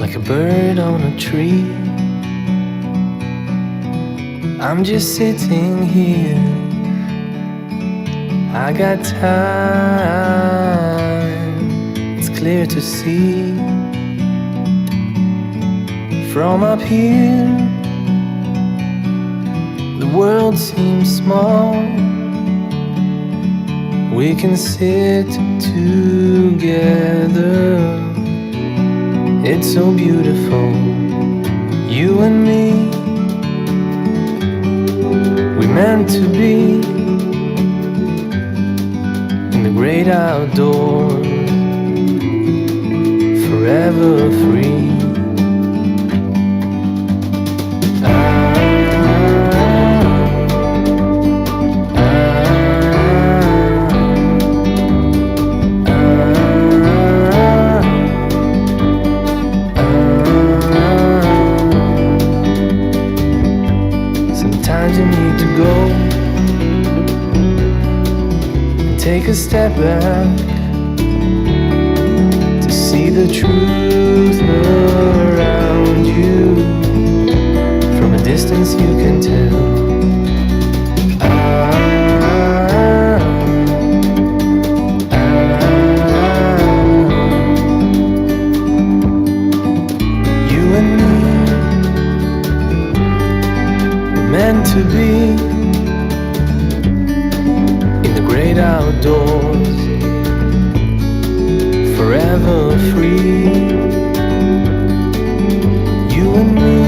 like a bird on a tree. I'm just sitting here, I got time, it's clear to see. From up here, the world seems small. We can sit together, it's so beautiful, you and me. We meant to be in the great outdoors, forever free. Sometimes you need to go and take a step back to see the truth around you. From a distance you can tell. You and me, meant to be in the great outdoors, forever free. You and me,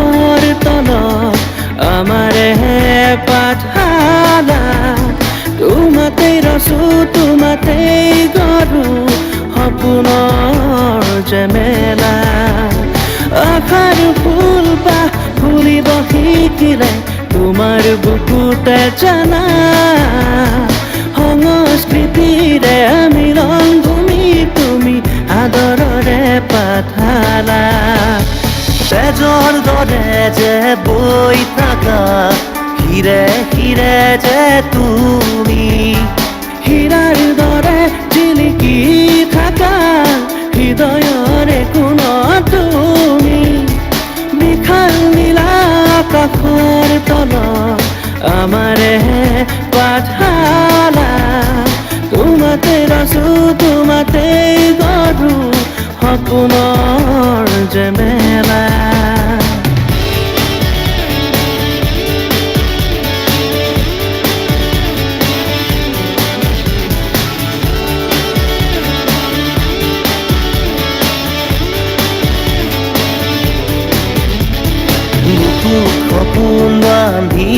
আকাশৰ তলত আমাৰে পাঠশালা তোমাতেই ৰচো তোমাতেই গঢ়ো সপোনৰ জেমেলা আশাৰ ফুলপাহ ফুলিব শিকিলে তোমাৰ বুকুতে জানা সংস্কৃতিৰে মিলন ভূমি তুমি আদৰৰে পাঠশালা তেজৰ দৰে যে বৈ থাকা হিৰে হিৰে যে তুমি হীৰাৰ দৰে জিলিকি থাকা হৃদয়ৰে কোণত তুমি বিশাল নীলা আকাশৰ তলত আমাৰে পাঠশালা তোমাতে ৰচো তোমাতেই গঢ়ো সপোনৰ জেমেলা সপোন বান্ধি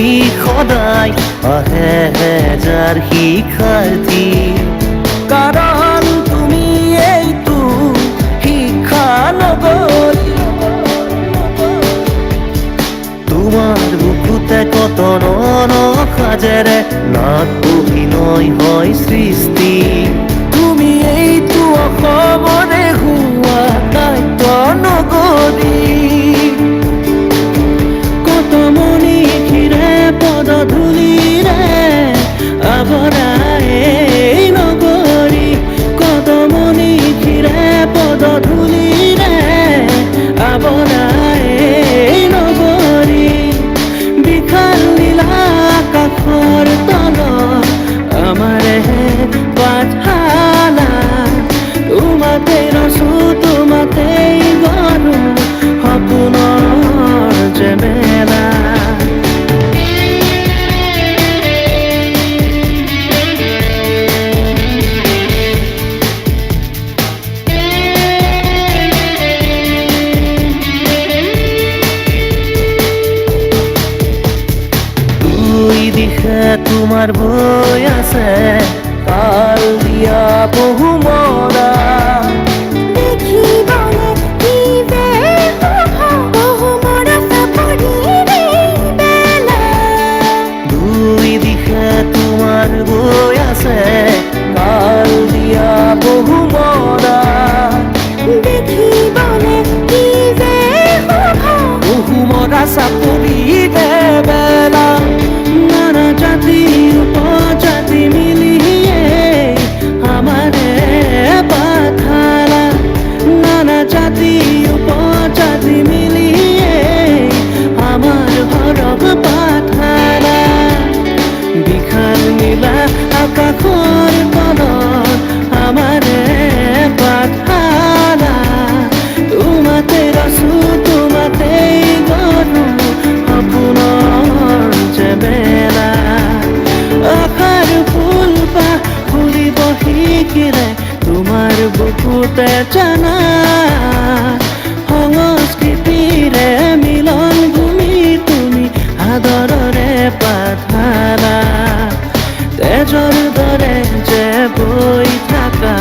সদায় আহে হেজাৰ শিক্ষাৰ্থী কাৰণ তুমি এইটো শিক্ষা নগৰী তোমাৰ বুকুতে কটনৰ সাজেৰে নাট অভিনয় হয় সৃষ্টি তুমি এইটো অসমৰে হোৱা নাট্য নগৰী কতমনি ক্ষীৰে পদধূলিৰে আৱৰা এই নগৰী কতমনি ক্ষীৰে পদধূলিৰে আৱৰা এই নগৰী বিশাল নীলা আকাশৰ তলত আমাৰে পাঠশালা তোমাতেই ৰচো তোমাতেই গঢ়ো সপোনৰ জেমেলা তোমাৰ বৈ আছে কাল দিয়া বহু মৰা দেখিবলে কি যে বহু মৰা চাপৰিৰে বেলা দুই দিশে তোমাৰ বৈ আছে কাল দিয়া বহু মৰা দেখিবলে কি যে বহু মৰা চাপৰিৰে বেলা নানা জাতি উপজাতি মিলিয়ে আমাৰে পাঠশালা নানা জাতি উপজাতি মিলিয়ে আমাৰ ঘৰক পাঠশালা বিশাল নীলা আকাশৰ তলত আমাৰে পাঠশালা তোমাতে ৰচো তোমাতেই গঢ়ো সপোনৰ জেমেলা আশাৰ ফুলপাহ ফুলিব শিকিলে তোমাৰ বুকুতে জানা সংস্কৃতিৰে মিলন ভূমি তুমি আদৰৰে পাঠশালা তেজৰ দৰে যে বৈ থাকা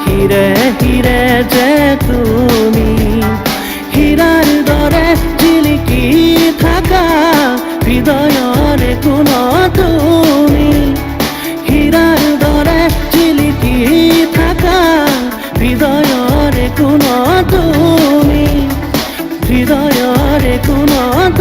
হিৰে হিৰে যে তুমি হীৰাৰ দৰে জিলিকি থাকা হৃদয়ৰে কোণত তুমি হীৰাৰ দৰে জিলিকি থাকা হৃদয়ৰে কোণত তুমি হৃদয়ৰে কোণত